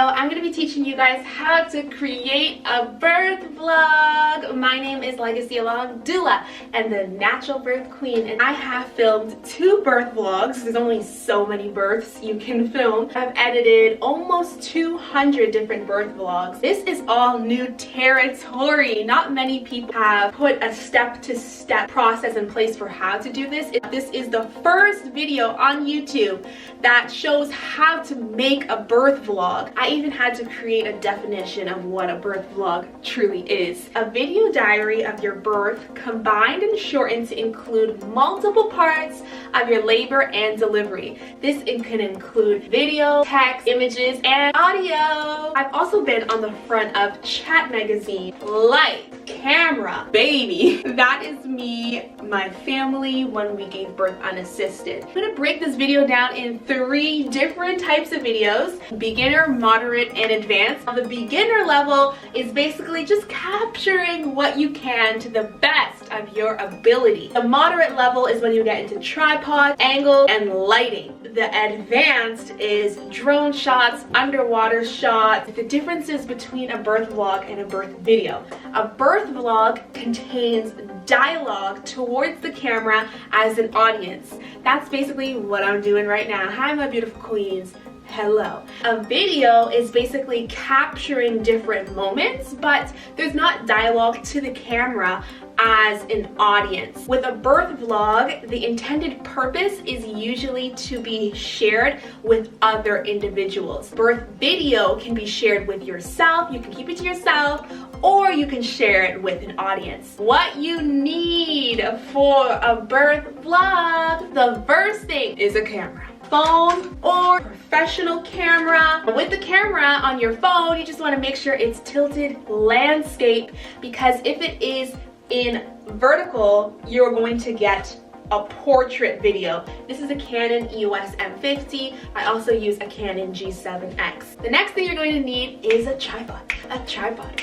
I'm going to be teaching you guys how to create a birth vlog. My name is Legacy Along Doula and the Natural Birth Queen, and I have filmed 2 birth vlogs. There's only so many births you can film. I've edited almost 200 different birth vlogs. This is all new territory. Not many people have put a step-to-step process in place for how to do this. This is the first video on YouTube that shows how to make a birth vlog. I even had to create a definition of what a birth vlog truly is. A video diary of your birth combined and shortened to include multiple parts of your labor and delivery. This can include video, text, images, and audio. I've also been on the front of Chat Magazine, Light, Camera, Baby. That is me, my family, when we gave birth unassisted. I'm gonna break this video down in 3 different types of videos: beginner, moderate, and advanced. The beginner level is basically just capturing what you can to the best of your ability. The moderate level is when you get into tripod, angle, and lighting. The advanced is drone shots, underwater shots. The differences between a birth vlog and a birth video. A birth vlog contains dialogue towards the camera as an audience. That's basically what I'm doing right now. Hi, my beautiful queens. Hello. A video is basically capturing different moments, but there's not dialogue to the camera as an audience. With a birth vlog, the intended purpose is usually to be shared with other individuals. Birth video can be shared with yourself, you can keep it to yourself, or you can share it with an audience. What you need for a birth vlog, the first thing is a camera. Phone or professional camera. With the camera on your phone, you just want to make sure it's tilted landscape, because if it is in vertical, you're going to get a portrait video. This is a Canon EOS M50. I also use a Canon G7X. The next thing you're going to need is a tripod. Tripod.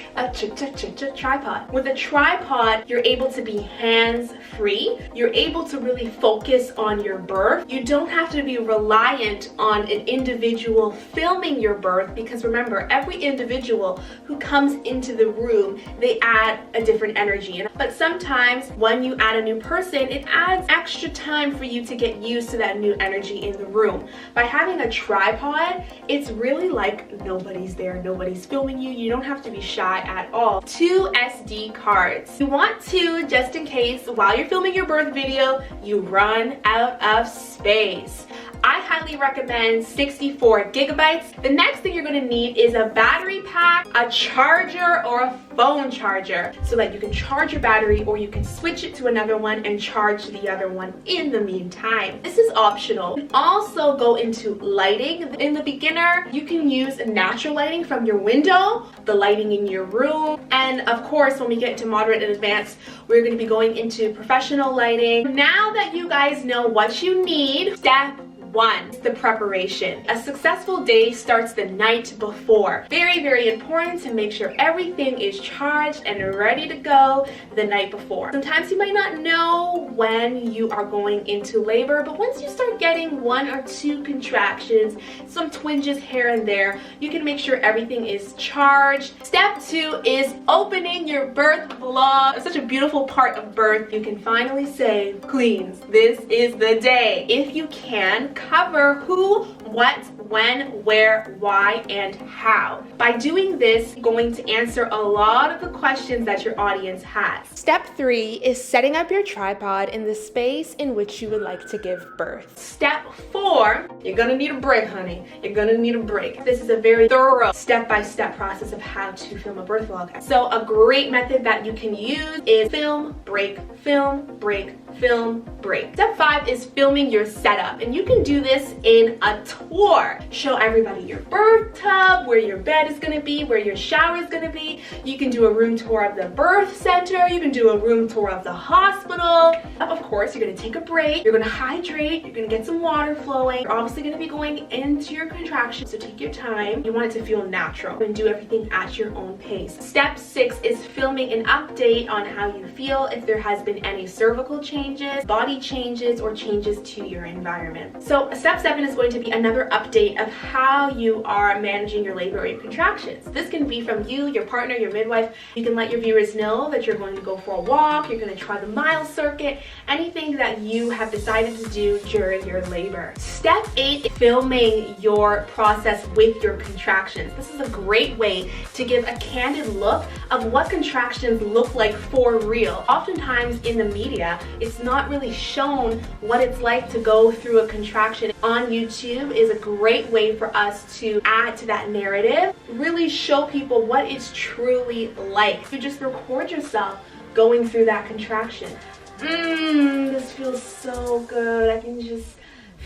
With a tripod, you're able to be hands-free. You're able to really focus on your birth. You don't have to be reliant on an individual filming your birth, because remember, every individual who comes into the room, they add a different energy. But sometimes when you add a new person, it adds extra time for you to get used to that new energy in the room. By having a tripod, it's really like nobody's there, nobody's filming you. You don't have to be shy at all. 2 SD cards. You want to, just in case while you're filming your birth video, you run out of space. I highly recommend 64 gigabytes. The next thing you're going to need is a battery pack, a charger, or a phone charger, so that you can charge your battery, or you can switch it to another one and charge the other one in the meantime. This is optional. You can also go into lighting. In the beginner, you can use natural lighting from your window, the lighting in your room, and of course, when we get to moderate and advanced, we're going to be going into professional lighting. Now that you guys know what you need, step 1, the preparation. A successful day starts the night before. Very, very important to make sure everything is charged and ready to go the night before. Sometimes you might not know when you are going into labor, but once you start getting 1 or 2 contractions, some twinges here and there, you can make sure everything is charged. Step 2 is opening your birth vlog. It's such a beautiful part of birth. You can finally say, queens, this is the day. If you can, cover who, what, when, where, why, and how. By doing this, you're going to answer a lot of the questions that your audience has. Step 3 is setting up your tripod in the space in which you would like to give birth. Step 4, you're gonna need a break, honey. You're gonna need a break. This is a very thorough step-by-step process of how to film a birth vlog. So a great method that you can use is film, break, film, break, film, break. Step 5 is filming your setup, and you can do this in a tour. Show everybody your birth tub, where your bed is gonna be, where your shower is gonna be. You can do a room tour of the birth center. You can do a room tour of the hospital. Of course, you're gonna take a break. You're gonna hydrate. You're gonna get some water flowing. You're obviously gonna be going into your contractions, so take your time. You want it to feel natural and do everything at your own pace. Step 6 is filming an update on how you feel, if there has been any cervical change, changes, body changes, or changes to your environment. So step 7 is going to be another update of how you are managing your labor or your contractions. This can be from you, your partner, your midwife. You can let your viewers know that you're going to go for a walk, you're going to try the mile circuit, anything that you have decided to do during your labor. Step 8 is filming your process with your contractions. This is a great way to give a candid look of what contractions look like for real. Oftentimes in the media, it's not really shown what it's like to go through a contraction. On YouTube is a great way for us to add to that narrative, really show people what it's truly like. You just record yourself going through that contraction. This feels so good. I can just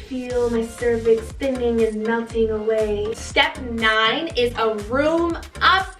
feel my cervix thinning and melting away. Step 9 is a room update.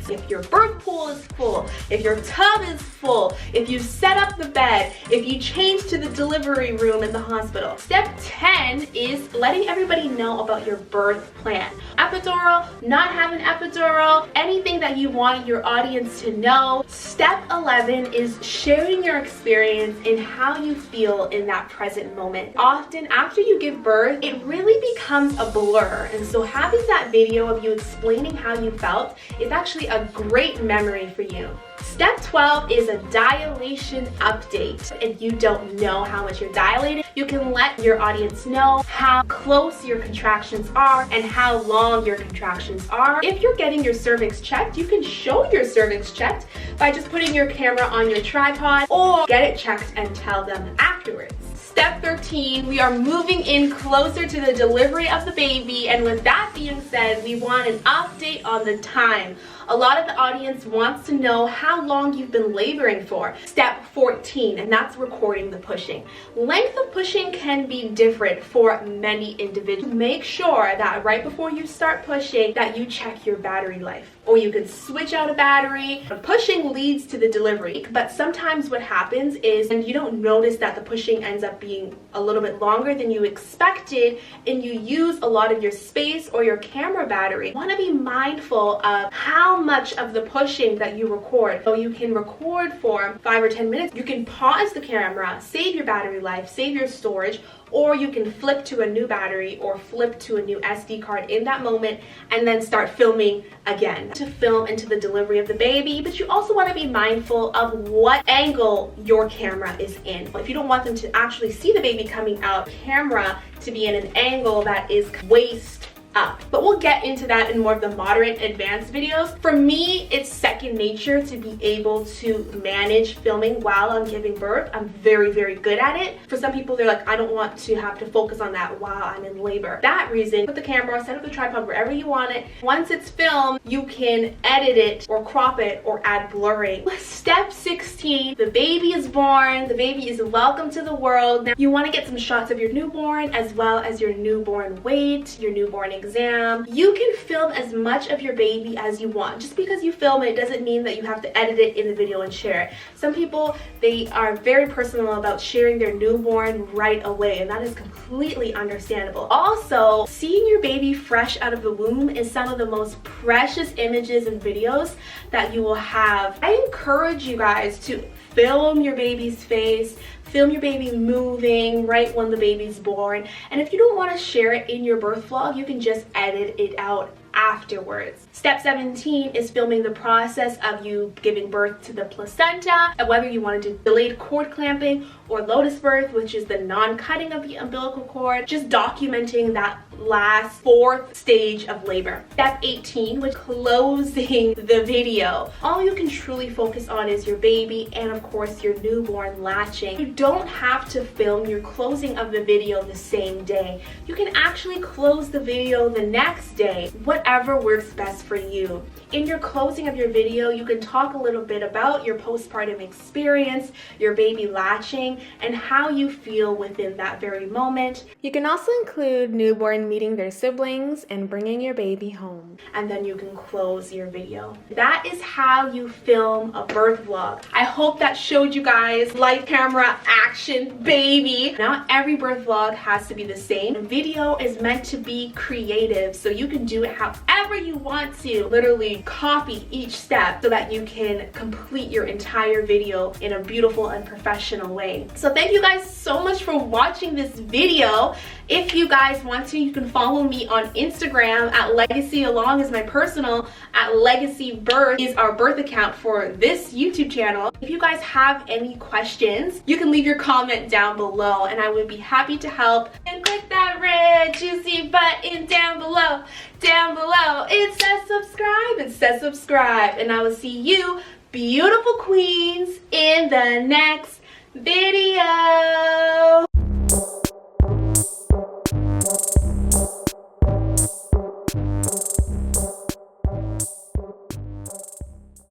If your birth pool is full, if your tub is full, if you set up the bed, if you change to the delivery room in the hospital. Step 10 is letting everybody know about your birth plan. Epidural, not have an epidural, anything that you want your audience to know. Step 11 is sharing your experience in how you feel in that present moment. Often after you give birth, it really becomes a blur, and so having that video of you explaining how you felt is actually a great memory for you. Step 12 is a dilation update. If you don't know how much you're dilating, you can let your audience know how close your contractions are and how long your contractions are. If you're getting your cervix checked, you can show your cervix checked by just putting your camera on your tripod, or get it checked and tell them afterwards. Step 13, we are moving in closer to the delivery of the baby, and with that being said, we want an update on the time. A lot of the audience wants to know how long you've been laboring for. Step 14, and that's recording the pushing. Length of pushing can be different for many individuals. Make sure that right before you start pushing that you check your battery life, or you can switch out a battery. Pushing leads to the delivery, but sometimes what happens is, and you don't notice that the pushing ends up being a little bit longer than you expected, and you use a lot of your space or your camera battery. You want to be mindful of how much of the pushing that you record. So you can record for 5 or 10 minutes. You can pause the camera, save your battery life, save your storage, or you can flip to a new battery or flip to a new SD card in that moment and then start filming again to film into the delivery of the baby. But you also want to be mindful of what angle your camera is in. If you don't want them to actually see the baby coming out, camera to be in an angle that is waist up. But we'll get into that in more of the moderate advanced videos. For me, it's second nature to be able to manage filming while I'm giving birth. I'm very, very good at it. For some people, they're like, I don't want to have to focus on that while I'm in labor. That reason, put the camera, set up the tripod wherever you want it. Once it's filmed, you can edit it or crop it or add blurring. Step 16, the baby is born. The baby is welcome to the world. Now, you want to get some shots of your newborn as well as your newborn weight, your newborn exam. You can film as much of your baby as you want. Just because you film it doesn't mean that you have to edit it in the video and share it. Some people, they are very personal about sharing their newborn right away, and that is completely understandable. Also, seeing your baby fresh out of the womb is some of the most precious images and videos that you will have. I encourage you guys to film your baby's face, film your baby moving right when the baby's born. And if you don't want to share it in your birth vlog, you can just edit it out afterwards. Step 17 is filming the process of you giving birth to the placenta, and whether you want to do delayed cord clamping or lotus birth, which is the non-cutting of the umbilical cord, just documenting that last 4th stage of labor. Step 18, which closing the video. All you can truly focus on is your baby and of course your newborn latching. You don't have to film your closing of the video the same day. You can actually close the video the next day, whatever works best for you. In your closing of your video, you can talk a little bit about your postpartum experience, your baby latching, and how you feel within that very moment. You can also include newborn meeting their siblings and bringing your baby home. And then you can close your video. That is how you film a birth vlog. I hope that showed you guys live camera action, baby. Not every birth vlog has to be the same. A video is meant to be creative, so you can do it however you want to. Literally copy each step so that you can complete your entire video in a beautiful and professional way. So thank you guys so much for watching this video. If you guys want to, you can follow me on Instagram at Legacy Along is my personal, at Legacy Birth is our birth account for this YouTube channel. If you guys have any questions, you can leave your comment down below and I would be happy to help. And click that red juicy button down below. Down below, it says subscribe. It says subscribe. And I will see you, beautiful queens, in the next video.